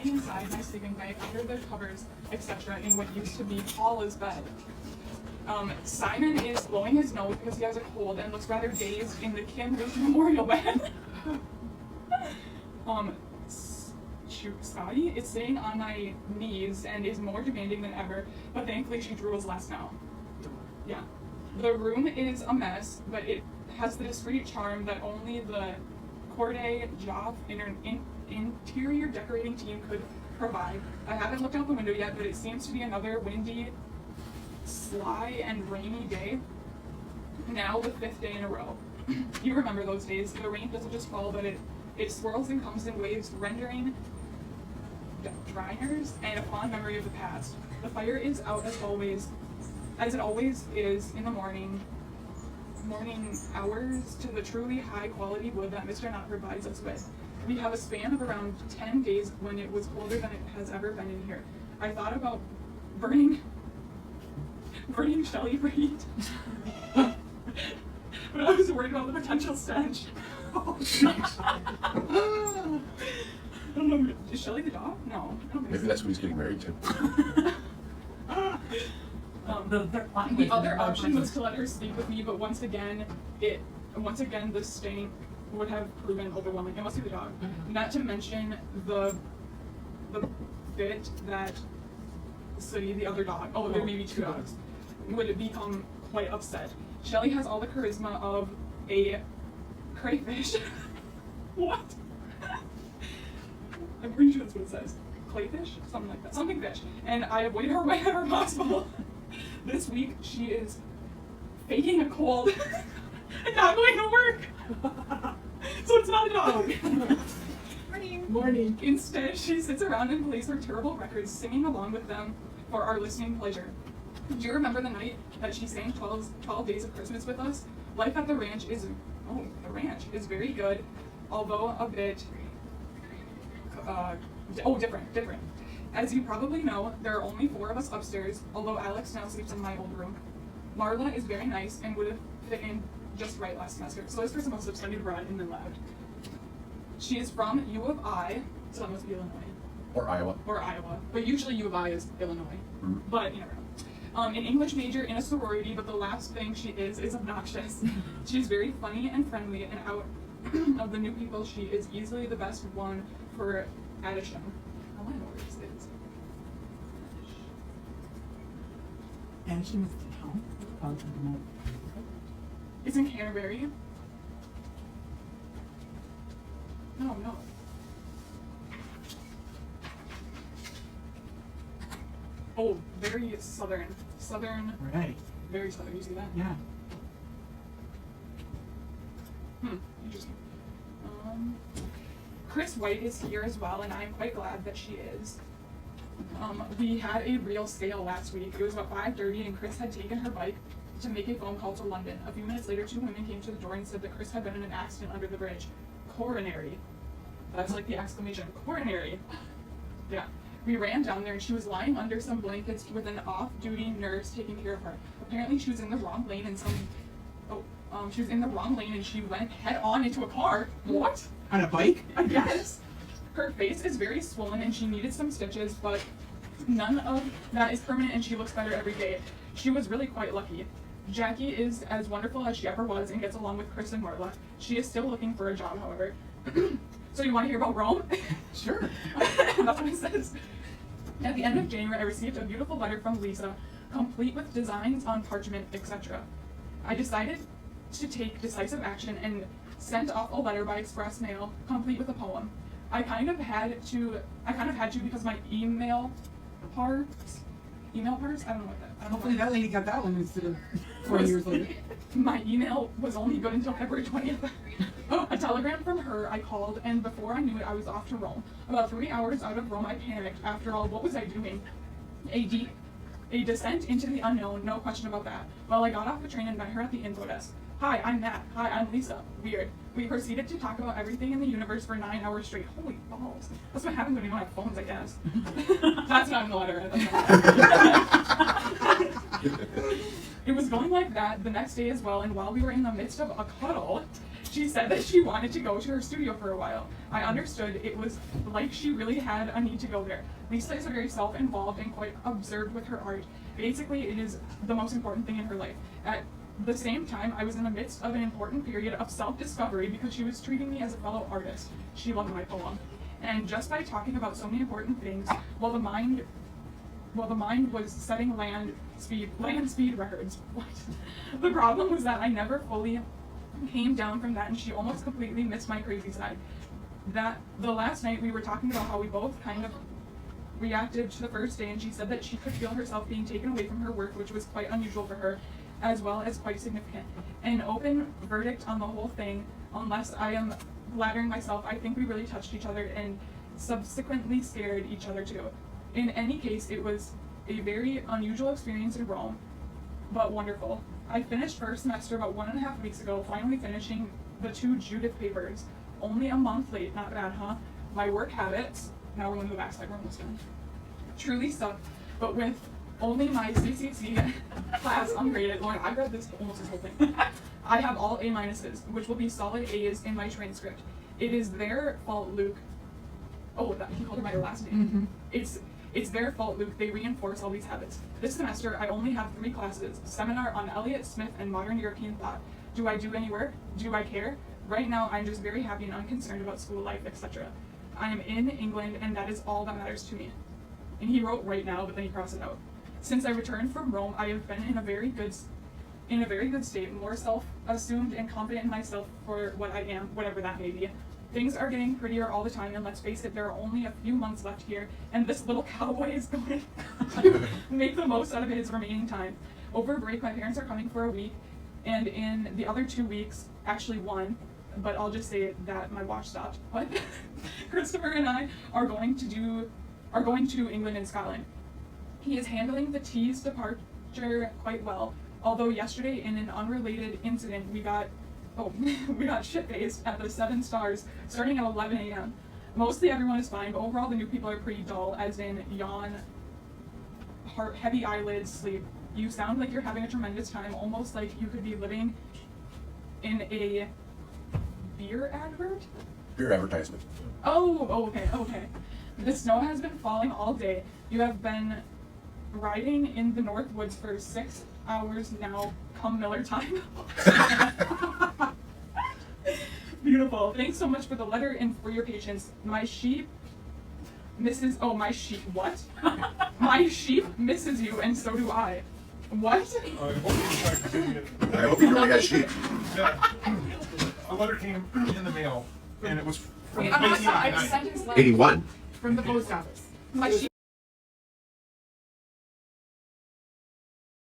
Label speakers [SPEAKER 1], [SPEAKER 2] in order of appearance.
[SPEAKER 1] hiding inside my sleeping bag under the covers, etc. in what used to be Paula's bed. Simon is blowing his nose because he has a cold and looks rather dazed in the Kim Luke memorial bed. Scotty is sitting on my knees and is more demanding than ever, but thankfully she drools less now. Yeah. The room is a mess, but it has the discreet charm that only the Corday Joff interior decorating team could provide. I haven't looked out the window yet, but it seems to be another windy, sly, and rainy day. Now the 5th day in a row. You remember those days. The rain doesn't just fall, but it swirls and comes in waves, rendering dryers and a fond memory of the past. The fire is out as it always is in the morning hours to the truly high quality wood that Mr. Knott provides us with. We have a span of around 10 days when it was colder than it has ever been in here. I thought about burning Shelley for heat. But I was worried about the potential stench. Oh, I don't know. Is Shelley the dog? No. I don't think
[SPEAKER 2] Maybe that's what he's getting married to.
[SPEAKER 1] The other option was to let her sleep with me, but once again, the stank would have proven overwhelming. It must be the dog. Not to mention the bit that Sooty, the other dog, there may be 2 dogs, would become quite upset. Shelley has all the charisma of a crayfish. What? I'm pretty sure that's what it says. Clayfish? Something like that. Something fish. And I avoid her whenever possible. This week, she is faking a cold and not going to work. So it's not a dog. Morning. Instead, she sits around and plays her terrible records, singing along with them for our listening pleasure. Do you remember the night that she sang 12 Days of Christmas with us? Life at the ranch is very good, although a bit different. As you probably know, there are only 4 of us upstairs, although Alex now sleeps in my old room. Marla is very nice and would have fit in just right last semester. So this person must have studied abroad and then left. She is from U of I, so that must be Illinois.
[SPEAKER 2] Or Iowa.
[SPEAKER 1] But usually U of I is Illinois. Mm-hmm. But you never know. An English major in a sorority, but the last thing she is obnoxious. She's very funny and friendly, and out of the new people, she is easily the best one for addition. I want to know where this is.
[SPEAKER 3] Addison is the town?
[SPEAKER 1] It's in Canterbury. No. Oh, very southern.
[SPEAKER 3] Right.
[SPEAKER 1] Very southern. You see that?
[SPEAKER 3] Yeah.
[SPEAKER 1] Interesting. Chris White is here as well, and I'm quite glad that she is. We had a real sale last week. It was about 5:30, and Chris had taken her bike to make a phone call to London. A few minutes later, 2 women came to the door and said that Chris had been in an accident under the bridge. Coronary. That's like the exclamation. Coronary. Yeah. We ran down there, and she was lying under some blankets with an off-duty nurse taking care of her. Apparently, she was in the wrong lane, and she went head-on into a car. What?
[SPEAKER 3] On a bike?
[SPEAKER 1] I guess. Her face is very swollen, and she needed some stitches, but none of that is permanent, and she looks better every day. She was really quite lucky. Jackie is as wonderful as she ever was and gets along with Chris and Marla. She is still looking for a job, however. So you want to hear about Rome?
[SPEAKER 3] Sure.
[SPEAKER 1] That's what it says. At the end of January, I received a beautiful letter from Lisa, complete with designs on parchment, etc. I decided to take decisive action and sent off a letter by express mail, complete with a poem. I kind of had to because my email parts? I don't know what that.
[SPEAKER 3] Hopefully that lady got that one instead of 4 years later.
[SPEAKER 1] My email was only good until February 20th. A telegram from her, I called, and before I knew it, I was off to Rome. About 3 hours out of Rome, I panicked. After all, what was I doing? A descent into the unknown, no question about that. Well, I got off the train and met her at the info desk. Hi, I'm Matt. Hi, I'm Lisa. Weird. We proceeded to talk about everything in the universe for 9 hours straight. Holy balls. That's what happens when you don't have phones, I guess. That's not in the letter. It was going like that the next day as well, and while we were in the midst of a cuddle, She said that she wanted to go to her studio for a while. I understood it was like she really had a need to go there. Lisa is very self-involved and quite observed with her art. Basically, it is the most important thing in her life. At the same time, I was in the midst of an important period of self-discovery because she was treating me as a fellow artist. She loved my poem. And just by talking about so many important things, while the mind was setting land speed records. What? The problem was that I never fully came down from that, and she almost completely missed my crazy side. That the last night we were talking about how we both kind of reacted to the first day, and she said that she could feel herself being taken away from her work, which was quite unusual for her, as well as quite significant. An open verdict on the whole thing, unless I am flattering myself, I think we really touched each other and subsequently scared each other too. In any case, it was a very unusual experience in Rome, but wonderful. I finished first semester about 1.5 weeks ago, finally finishing the 2 Judith papers. Only a month late, not bad, huh? My work habits, now we're going to the backside, we're almost done, truly suck, but with only my CCC class ungraded, Lauren, I read this almost this whole thing. I have all A minuses, which will be solid A's in my transcript. It is their fault, Luke. Oh, he called her by her last name. It's their fault, Luke. They reinforce all these habits. This semester, I only have 3 classes: seminar on Eliot Smith and modern European thought. Do I do any work? Do I care? Right now, I'm just very happy and unconcerned about school life, etc. I am in England, and that is all that matters to me. And he wrote right now, but then he crossed it out. Since I returned from Rome, I have been in a very good state, more self-assumed and confident in myself for what I am, whatever that may be. Things are getting prettier all the time, and let's face it, there are only a few months left here, and this little cowboy is going to make the most out of his remaining time. Over break, my parents are coming for a week, and in the other 2 weeks, actually 1, but I'll just say that my watch stopped. But Christopher and I are going to England and Scotland. He is handling the T's departure quite well, although yesterday in an unrelated incident we got shit-faced at the 7 Stars starting at 11 a.m. Mostly everyone is fine, but overall the new people are pretty dull, as in yawn, heavy eyelids, sleep. You sound like you're having a tremendous time, almost like you could be living in a beer advert?
[SPEAKER 2] Beer advertisement.
[SPEAKER 1] Oh, okay. The snow has been falling all day. You have been riding in the North Woods for 6 hours now, come Miller time. Beautiful. Thanks so much for the letter and for your patience. My sheep misses what? My sheep misses you, and so do I. What?
[SPEAKER 2] I hope you really got sheep.
[SPEAKER 4] Yeah. A letter came in the mail, and it was from
[SPEAKER 1] Wait, I sent his letter
[SPEAKER 2] 81.
[SPEAKER 3] From the post office.
[SPEAKER 1] My sheep